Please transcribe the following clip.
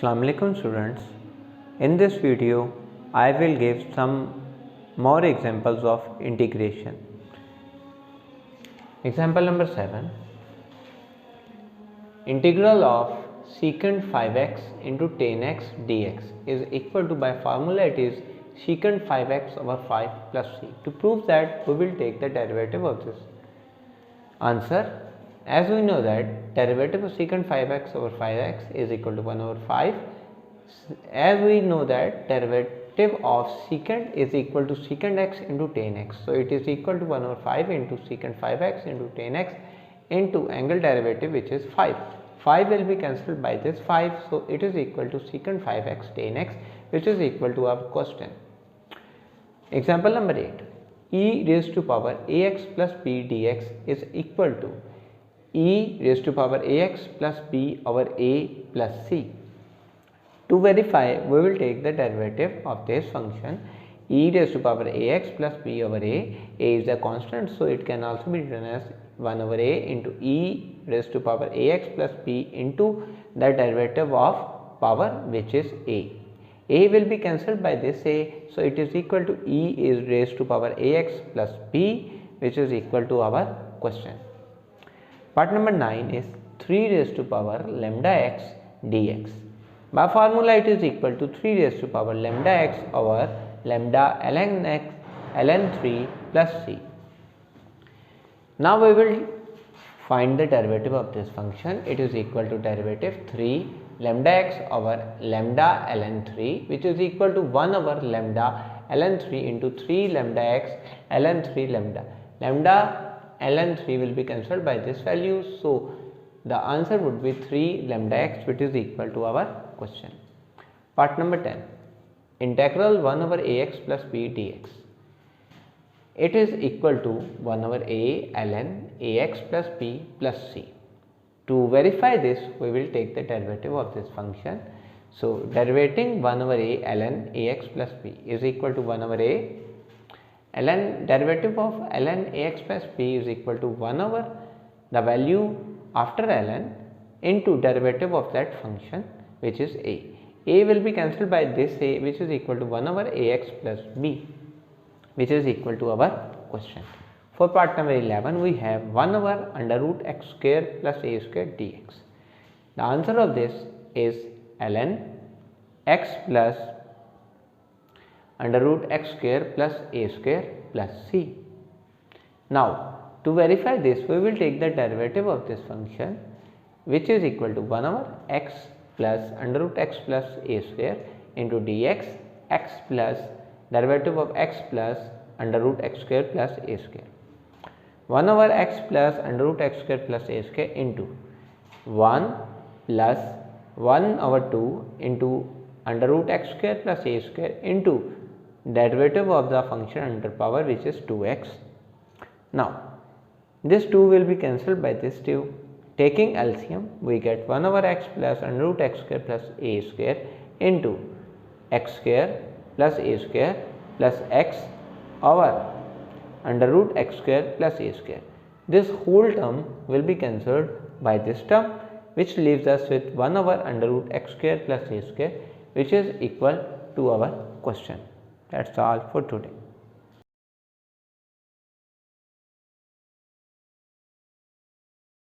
Assalamu alaikum students. In this video I will give some more examples of integration. Example number 7. Integral of secant 5x into tan x dx is equal to, by formula it is secant 5x over 5 plus c. To prove that, we will take the derivative of this. Answer: as we know that derivative of secant 5x over 5x is equal to 1 over 5. As we know that derivative of secant is equal to secant x into tan x. So it is equal to 1 over 5 into secant 5x into tan x into angle derivative, which is 5. 5 will be cancelled by this 5. So it is equal to secant 5x tan x, which is equal to our question. Example number 8. E raised to power ax plus b dx is equal to e raised to power ax plus b over a plus c. To verify, we will take the derivative of this function. E raised to power ax plus b over a is a constant, so it can also be written as 1 over a into e raised to power ax plus b into the derivative of power, which is a. A will be cancelled by this a, so it is equal to e is raised to power ax plus b, which is equal to our question. Part number 9 is 3 raised to power lambda x dx. By formula it is equal to 3 raised to power lambda x over lambda ln x ln 3 plus c. Now we will find the derivative of this function. It is equal to derivative 3 lambda x over lambda ln 3, which is equal to 1 over lambda ln 3 into 3 lambda x ln 3 lambda. Lambda ln 3 will be cancelled by this value, so the answer would be 3 lambda x, which is equal to our question. Part number 10. Integral 1 over ax plus b dx. It is equal to 1 over a ln ax plus b plus c. To verify this, we will take the derivative of this function. So derivating 1 over a ln ax plus b is equal to 1 over a ln derivative of ln ax plus b is equal to 1 over the value after ln into derivative of that function, which is a. A will be cancelled by this a, which is equal to 1 over ax plus b, which is equal to our question. For part number 11, we have 1 over under root x square plus a square dx. The answer of this is ln x plus under root x square plus a square plus c. Now to verify this, we will take the derivative of this function, which is equal to 1 over x plus under root x plus a square into dx, x plus derivative of x plus under root x square plus a square. 1 over x plus under root x square plus a square into 1 plus 1 over 2 into under root x square plus a square into derivative of the function under power, which is 2x. Now this 2 will be cancelled by this 2. Taking LCM, we get 1 over x plus under root x square plus a square into x square plus a square plus x over under root x square plus a square. This whole term will be cancelled by this term, which leaves us with 1 over under root x square plus a square, which is equal to our question. That's all for today.